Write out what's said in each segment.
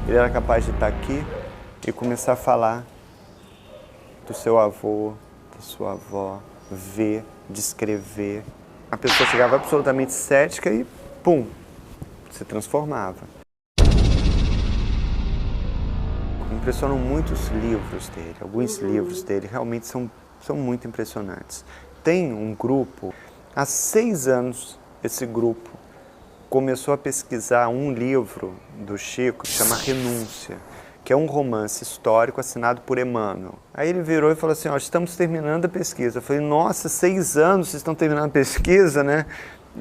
Ele era capaz de estar aqui e começar a falar do seu avô, da sua avó, ver, descrever. A pessoa chegava absolutamente cética e, pum, se transformava. Me impressionam muito os livros dele. Alguns livros dele realmente são muito impressionantes. Tem um grupo, há 6 anos, esse grupo começou a pesquisar um livro do Chico que chama Renúncia, que é um romance histórico assinado por Emmanuel. Aí ele virou e falou assim, ó, estamos terminando a pesquisa. Eu falei, nossa, 6 anos vocês estão terminando a pesquisa, né?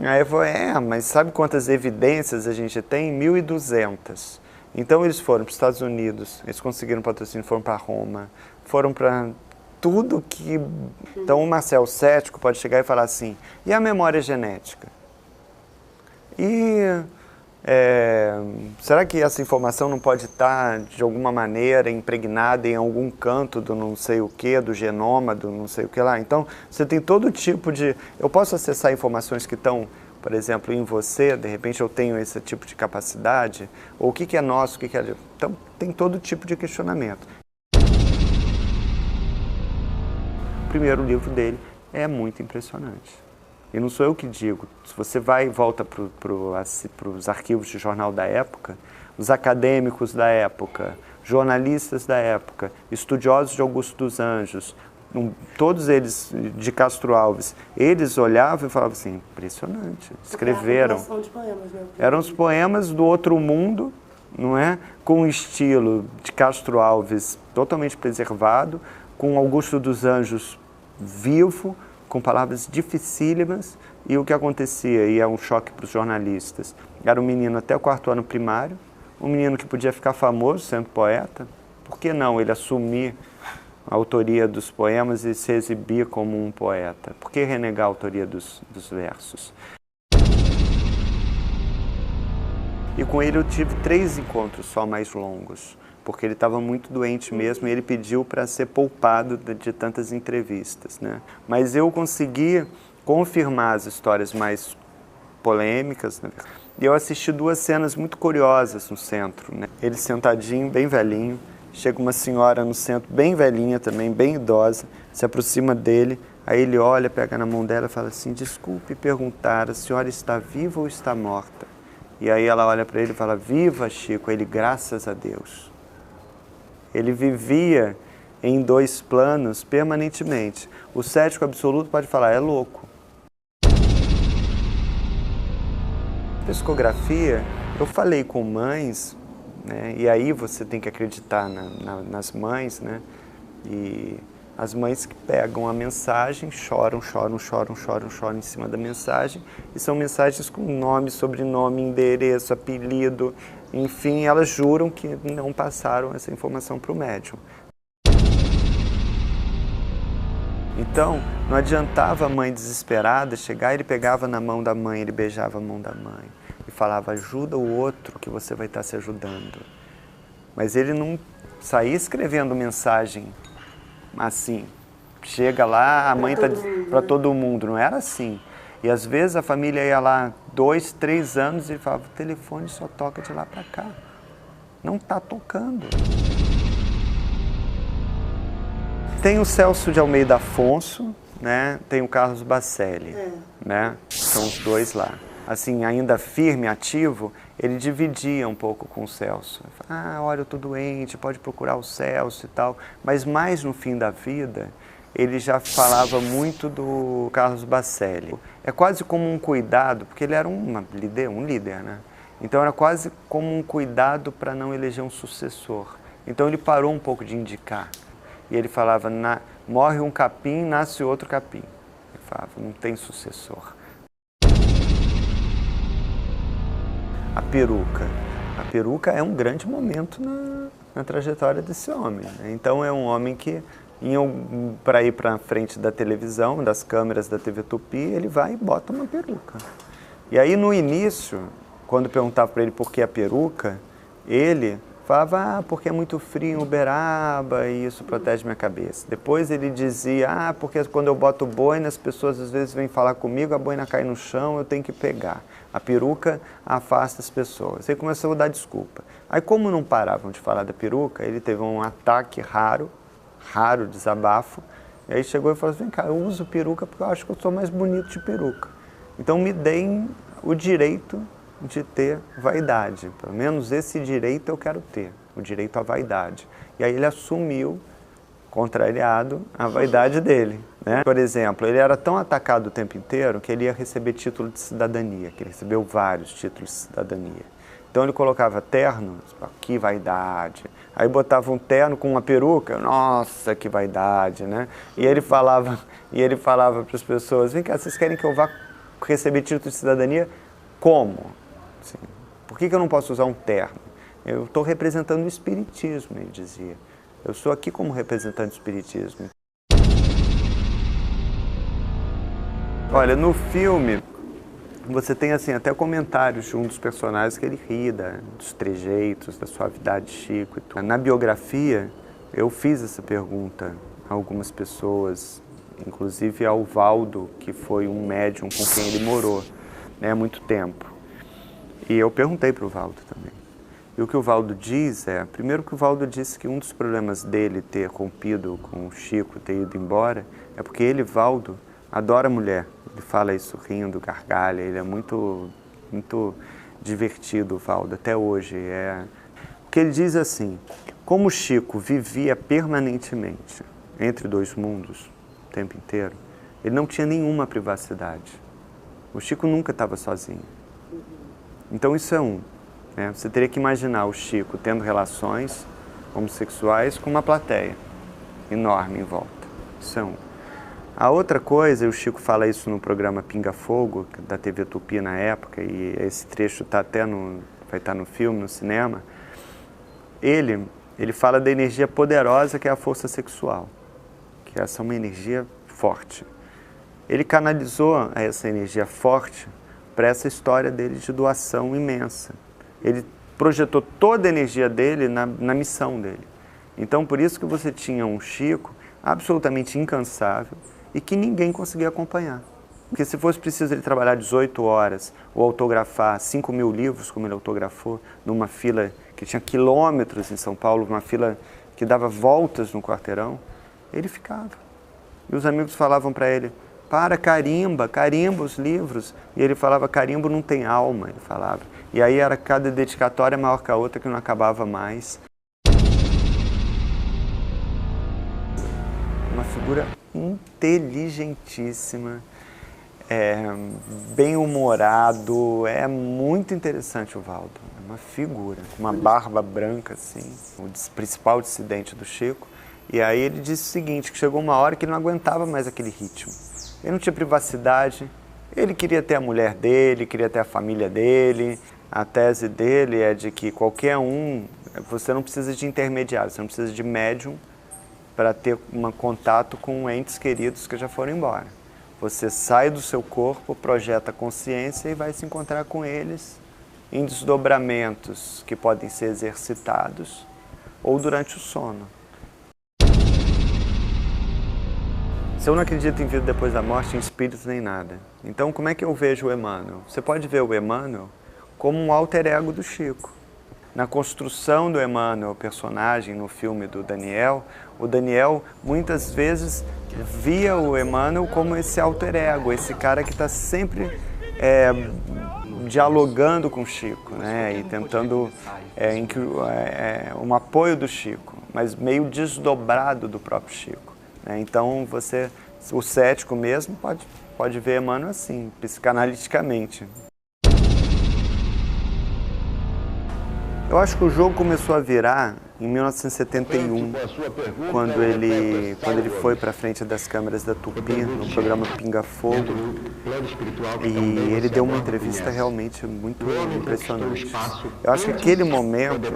Aí eu falei, mas sabe quantas evidências a gente tem? 1.200. Então eles foram para os Estados Unidos, eles conseguiram patrocínio, foram para Roma, foram para tudo que... Então o Marcel cético pode chegar e falar assim, e a memória genética? E será que essa informação não pode estar, de alguma maneira, impregnada em algum canto do não sei o que, do genoma, do não sei o que lá? Então, você tem todo tipo de... Eu posso acessar informações que estão, por exemplo, em você, de repente eu tenho esse tipo de capacidade, ou o que é nosso, o que é... Então, tem todo tipo de questionamento. O primeiro livro dele é muito impressionante. E não sou eu que digo, se você vai e volta para os arquivos de jornal da época, os acadêmicos da época, jornalistas da época, estudiosos de Augusto dos Anjos, todos eles de Castro Alves, eles olhavam e falavam assim, impressionante, escreveram. De poemas, né? Eram os poemas do outro mundo, não é? Com o estilo de Castro Alves totalmente preservado, com Augusto dos Anjos vivo, com palavras dificílimas, e o que acontecia, e é um choque para os jornalistas, era um menino até o 4º ano primário, um menino que podia ficar famoso sendo poeta, por que não ele assumir a autoria dos poemas e se exibir como um poeta? Por que renegar a autoria dos versos? E com ele eu tive 3 encontros só mais longos, porque ele estava muito doente mesmo e ele pediu para ser poupado de tantas entrevistas, né? Mas eu consegui confirmar as histórias mais polêmicas, né? E eu assisti 2 cenas muito curiosas no centro, né? Ele sentadinho, bem velhinho, chega uma senhora no centro, bem velhinha também, bem idosa, se aproxima dele, aí ele olha, pega na mão dela e fala assim, desculpe perguntar, a senhora está viva ou está morta? E aí ela olha para ele e fala, viva, Chico, ele, graças a Deus. Ele vivia em 2 planos permanentemente. O cético absoluto pode falar, é louco. Psicografia, eu falei com mães, né, e aí você tem que acreditar nas mães, né, e as mães que pegam a mensagem, choram em cima da mensagem, e são mensagens com nome, sobrenome, endereço, apelido, enfim, elas juram que não passaram essa informação para o médium. Então, não adiantava a mãe desesperada chegar, ele pegava na mão da mãe, ele beijava a mão da mãe e falava, ajuda o outro que você vai estar se ajudando. Mas ele não saía escrevendo mensagem assim, chega lá, a mãe está para todo mundo, não era assim. E às vezes a família ia lá 2, 3 anos e falava, o telefone só toca de lá para cá, não está tocando. Tem o Celso de Almeida Afonso, né? Tem o Carlos Bacelli, né? São os 2 lá. Assim, ainda firme, ativo, ele dividia um pouco com o Celso. Olha, eu estou doente, pode procurar o Celso e tal. Mas mais no fim da vida, ele já falava muito do Carlos Bacelli. É quase como um cuidado, porque ele era um líder, né? Então era quase como um cuidado para não eleger um sucessor. Então ele parou um pouco de indicar. E ele falava, morre um capim, nasce outro capim. Ele falava, não tem sucessor. A peruca. A peruca é um grande momento na trajetória desse homem, né? Então é um homem que, para ir para frente da televisão, das câmeras da TV Tupi, ele vai e bota uma peruca. E aí no início, quando perguntava para ele por que a peruca, ele falava, porque é muito frio em Uberaba e isso protege minha cabeça. Depois ele dizia, porque quando eu boto boina, as pessoas às vezes vêm falar comigo, a boina cai no chão, eu tenho que pegar. A peruca afasta as pessoas. Ele começou a dar desculpa. Aí, como não paravam de falar da peruca, ele teve um ataque raro desabafo. E aí chegou e falou assim, vem cá, eu uso peruca porque eu acho que eu sou mais bonito de peruca. Então me deem o direito de ter vaidade. Pelo menos esse direito eu quero ter, o direito à vaidade. E aí ele assumiu, contrariado, a vaidade dele, né? Por exemplo, ele era tão atacado o tempo inteiro que ele ia receber título de cidadania, que ele recebeu vários títulos de cidadania. Então ele colocava terno, que vaidade. Aí botava um terno com uma peruca, nossa, que vaidade, né? E ele falava para as pessoas, vem cá, vocês querem que eu vá receber título de cidadania? Como? Assim, por que eu não posso usar um terno? Eu estou representando o espiritismo, ele dizia. Eu sou aqui como representante do espiritismo. Olha, no filme, você tem assim, até comentários de um dos personagens que ele ri dos trejeitos, da suavidade de Chico e tudo. Na biografia, eu fiz essa pergunta a algumas pessoas, inclusive ao Valdo, que foi um médium com quem ele morou, né, há muito tempo. E eu perguntei para o Valdo também. E o que o Valdo diz primeiro que o Valdo disse que um dos problemas dele ter rompido com o Chico, ter ido embora, é porque ele, Valdo, adora mulher. Ele fala isso rindo, gargalha, ele é muito divertido, o Valdo, até hoje. O que ele diz assim, como o Chico vivia permanentemente entre dois mundos, o tempo inteiro, ele não tinha nenhuma privacidade. O Chico nunca estava sozinho. Então isso é né? Você teria que imaginar o Chico tendo relações homossexuais com uma plateia enorme em volta. Isso é A outra coisa, e o Chico fala isso no programa Pinga Fogo, da TV Tupi na época, e esse trecho vai estar no filme, no cinema, ele fala da energia poderosa que é a força sexual, que essa é uma energia forte. Ele canalizou essa energia forte para essa história dele de doação imensa. Ele projetou toda a energia dele na missão dele. Então, por isso que você tinha um Chico absolutamente incansável e que ninguém conseguia acompanhar. Porque se fosse preciso ele trabalhar 18 horas ou autografar 5.000 livros, como ele autografou, numa fila que tinha quilômetros em São Paulo, uma fila que dava voltas no quarteirão, ele ficava. E os amigos falavam para ele, carimba os livros. E ele falava, carimbo não tem alma, ele falava. E aí era cada dedicatória maior que a outra, que não acabava mais. Uma figura inteligentíssima, bem-humorado, é muito interessante o Valdo. É uma figura, com uma barba branca, assim, o principal dissidente do Chico. E aí ele disse o seguinte, que chegou uma hora que ele não aguentava mais aquele ritmo. Ele não tinha privacidade, ele queria ter a mulher dele, queria ter a família dele. A tese dele é de que qualquer você não precisa de intermediário, você não precisa de médium para ter um contato com entes queridos que já foram embora. Você sai do seu corpo, projeta a consciência e vai se encontrar com eles em desdobramentos que podem ser exercitados ou durante o sono. Se eu não acredito em vida depois da morte, em espíritos nem nada. Então, como é que eu vejo o Emmanuel? Você pode ver o Emmanuel como um alter ego do Chico. Na construção do Emmanuel, personagem no filme do Daniel, o Daniel muitas vezes via o Emmanuel como esse alter ego, esse cara que está sempre dialogando com o Chico, né? E tentando um apoio do Chico, mas meio desdobrado do próprio Chico. Então, o cético mesmo pode ver Emmanuel assim, psicanaliticamente. Eu acho que o jogo começou a virar em 1971, quando ele foi para frente das câmeras da Tupi, no programa Pinga Fogo, e ele deu uma entrevista realmente muito impressionante. Eu acho que aquele momento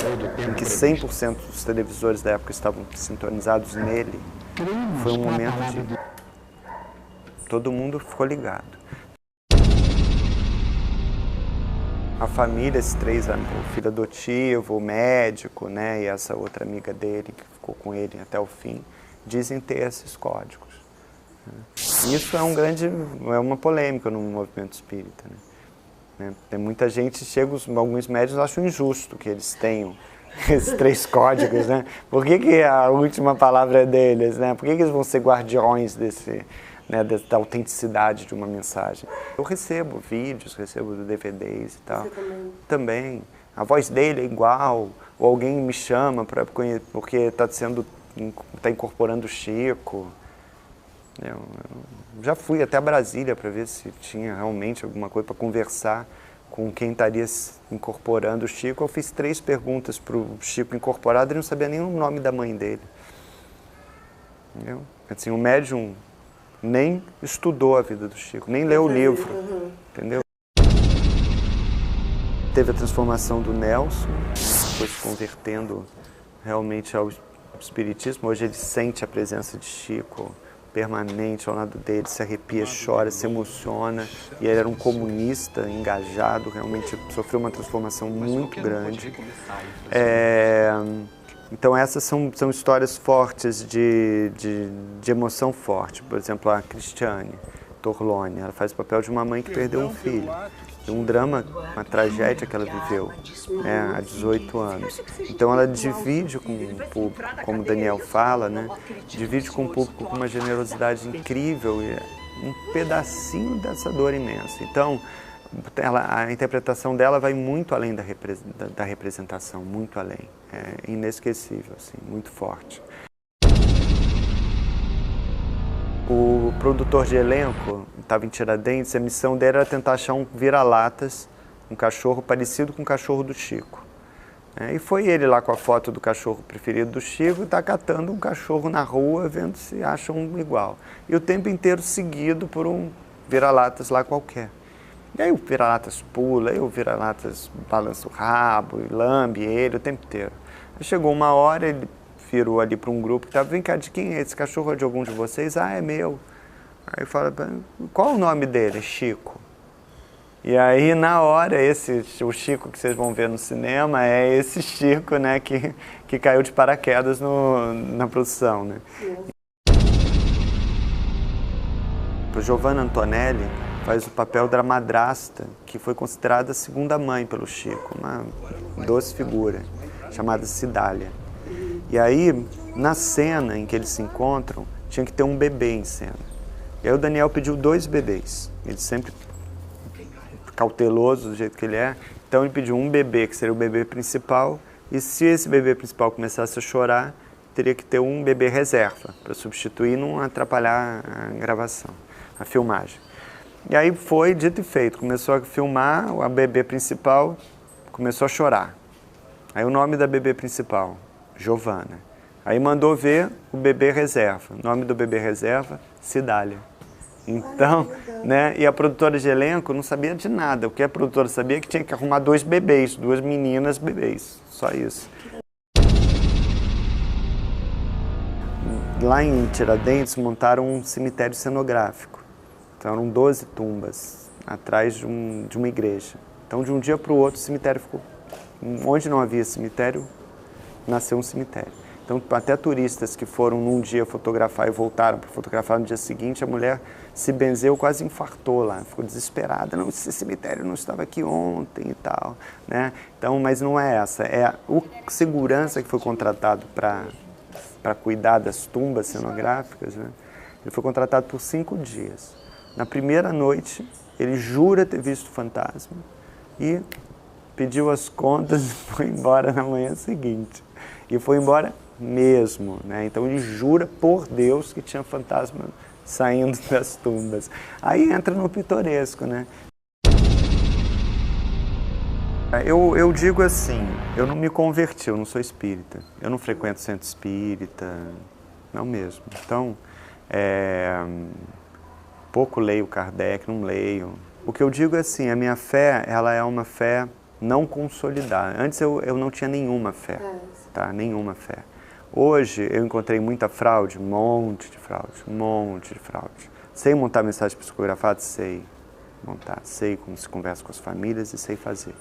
em que 100% dos televisores da época estavam sintonizados nele, foi um momento de... todo mundo ficou ligado. A família, esses três, o filho adotivo, o médico, né, e essa outra amiga dele, que ficou com ele até o fim, dizem ter esses códigos. Isso é uma polêmica no movimento espírita, né? né? Tem muita gente, alguns médios acham injusto que eles tenham esses 3 códigos, né? Por que a última palavra é deles, né? Por que eles vão ser guardiões né, da autenticidade de uma mensagem? Eu recebo vídeos, recebo DVDs e tal. Você também. A voz dele é igual, ou alguém me chama porque está incorporando o Chico. Eu já fui até Brasília para ver se tinha realmente alguma coisa para conversar com quem estaria incorporando o Chico. Eu fiz 3 perguntas para o Chico incorporado e não sabia nem o nome da mãe dele. Entendeu? Assim, o médium nem estudou a vida do Chico, nem leu o livro, entendeu? Teve a transformação do Nelson, foi se convertendo realmente ao espiritismo. Hoje ele sente a presença de Chico permanente ao lado dele, se arrepia, chora, se emociona. E ele era um comunista engajado, realmente sofreu uma transformação muito grande. Então essas são histórias fortes de emoção forte. Por exemplo, a Cristiane Torlone, ela faz o papel de uma mãe que perdeu um filho. Um drama, uma tragédia que ela viveu, né, há 18 anos. Então ela divide com o público, como o Daniel fala, né, divide com o público com uma generosidade incrível e um pedacinho dessa dor imensa. Então, a interpretação dela vai muito além da representação, muito além. É inesquecível, assim, muito forte. O produtor de elenco estava em Tiradentes, a missão dele era tentar achar um vira-latas, um cachorro parecido com o cachorro do Chico. E foi ele lá com a foto do cachorro preferido do Chico, está catando um cachorro na rua, vendo se acha um igual. E o tempo inteiro seguido por um vira-latas lá qualquer. E aí o vira-latas pula, aí o vira-latas balança o rabo, e lambe ele o tempo inteiro. Aí chegou uma hora, ele virou ali para um grupo que estava, vem cá, de quem é esse cachorro? É de algum de vocês? Ah, é meu. Aí fala, qual o nome dele? Chico. E aí, na hora, o Chico que vocês vão ver no cinema é esse Chico, né, que caiu de paraquedas na produção, né? A Giovanna Antonelli faz o papel da madrasta, que foi considerada a segunda mãe pelo Chico, uma doce figura, chamada Cidália. E aí, na cena em que eles se encontram, tinha que ter um bebê em cena. E aí o Daniel pediu 2 bebês. Ele sempre cauteloso do jeito que ele é. Então ele pediu um bebê, que seria o bebê principal. E se esse bebê principal começasse a chorar, teria que ter um bebê reserva, para substituir e não atrapalhar a gravação, a filmagem. E aí foi dito e feito. Começou a filmar, a bebê principal começou a chorar. Aí o nome da bebê principal, Giovanna. Aí mandou ver o bebê reserva. O nome do bebê reserva, Cidália. Então, né, e a produtora de elenco não sabia de nada. O que a produtora sabia é que tinha que arrumar 2 bebês, 2 meninas bebês. Só isso. Lá em Tiradentes montaram um cemitério cenográfico. Então eram 12 tumbas atrás de uma igreja. Então de um dia para o outro o cemitério ficou... Onde não havia cemitério, nasceu um cemitério. Então, até turistas que foram num dia fotografar e voltaram para fotografar no dia seguinte, a mulher se benzeu, quase infartou lá, ficou desesperada. Não, esse cemitério não estava aqui ontem e tal, né? Então, mas não é essa. É o segurança que foi contratado para cuidar das tumbas cenográficas, né? Ele foi contratado por 5 dias. Na primeira noite, ele jura ter visto o fantasma e pediu as contas e foi embora na manhã seguinte. E foi embora mesmo, né? Então ele jura por Deus que tinha fantasma saindo das tumbas. Aí entra no pitoresco, né? Eu digo assim, eu não me converti, eu não sou espírita. Eu não frequento centro espírita, não mesmo. Então, pouco leio Kardec, não leio. O que eu digo é assim, a minha fé, ela é uma fé não consolidada. Antes eu não tinha nenhuma fé, tá? Nenhuma fé. Hoje eu encontrei muita fraude, um monte de fraude. Sei montar mensagem psicografada? Sei montar. Sei como se conversa com as famílias e sei fazer.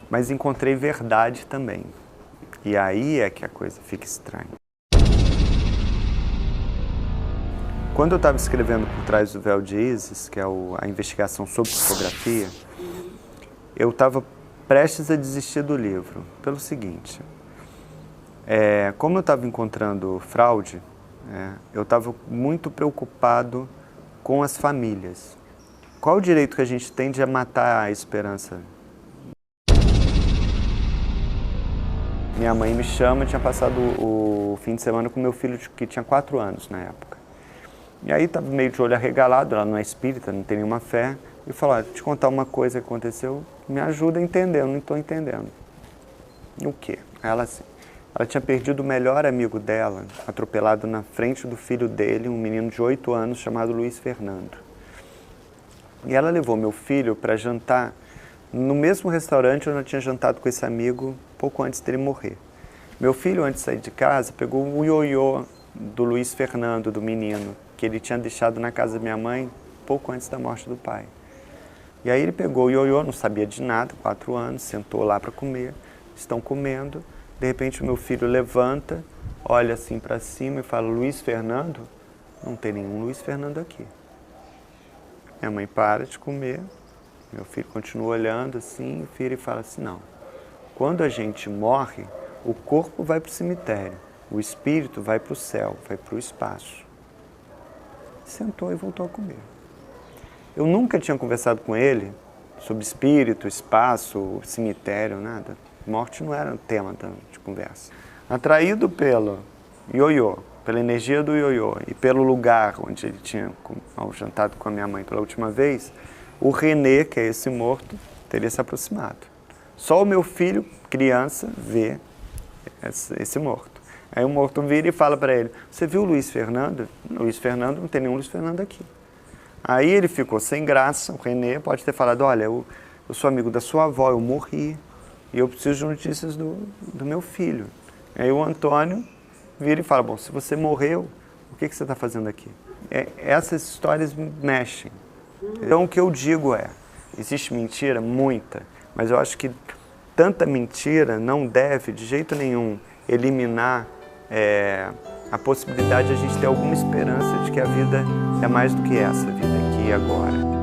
Mas encontrei verdade também. E aí é que a coisa fica estranha. Quando eu estava escrevendo Por Trás do Véu de Ísis, que é a investigação sobre psicografia, eu estava prestes a desistir do livro, pelo seguinte, como eu estava encontrando fraude, eu estava muito preocupado com as famílias. Qual o direito que a gente tem de matar a esperança? Minha mãe me chama, tinha passado o fim de semana com meu filho, que tinha 4 anos na época. E aí estava meio de olho arregalado, ela não é espírita, não tem nenhuma fé, e falou, olha, te contar uma coisa que aconteceu, me ajuda a entender, eu não estou entendendo. E o quê? Ela tinha perdido o melhor amigo dela, atropelado na frente do filho dele, um menino de 8 anos chamado Luiz Fernando. E ela levou meu filho para jantar no mesmo restaurante onde eu tinha jantado com esse amigo pouco antes dele morrer. Meu filho, antes de sair de casa, pegou o ioiô do Luiz Fernando, do menino, que ele tinha deixado na casa da minha mãe pouco antes da morte do pai. E aí ele pegou o ioiô, não sabia de nada, 4 anos, sentou lá para comer, estão comendo, de repente o meu filho levanta, olha assim para cima e fala, Luiz Fernando? Não tem nenhum Luiz Fernando aqui. Minha mãe para de comer, meu filho continua olhando assim, vira e fala assim, não, quando a gente morre, o corpo vai para o cemitério, o espírito vai para o céu, vai para o espaço. Sentou e voltou a comer. Eu nunca tinha conversado com ele sobre espírito, espaço, cemitério, nada. Morte não era o tema de conversa. Atraído pelo ioiô, pela energia do ioiô e pelo lugar onde ele tinha jantado com a minha mãe pela última vez, o René, que é esse morto, teria se aproximado. Só o meu filho, criança, vê esse morto. Aí o morto vira e fala para ele, você viu o Luiz Fernando? Luiz Fernando, não tem nenhum Luiz Fernando aqui. Aí ele ficou sem graça, o René pode ter falado, olha, eu sou amigo da sua avó, eu morri, e eu preciso de notícias do meu filho. Aí o Antônio vira e fala, bom, se você morreu, o que você está fazendo aqui? Essas histórias mexem. Então o que eu digo existe mentira? Muita, mas eu acho que tanta mentira não deve, de jeito nenhum, eliminar a possibilidade de a gente ter alguma esperança de que a vida é mais do que essa vida aqui e agora.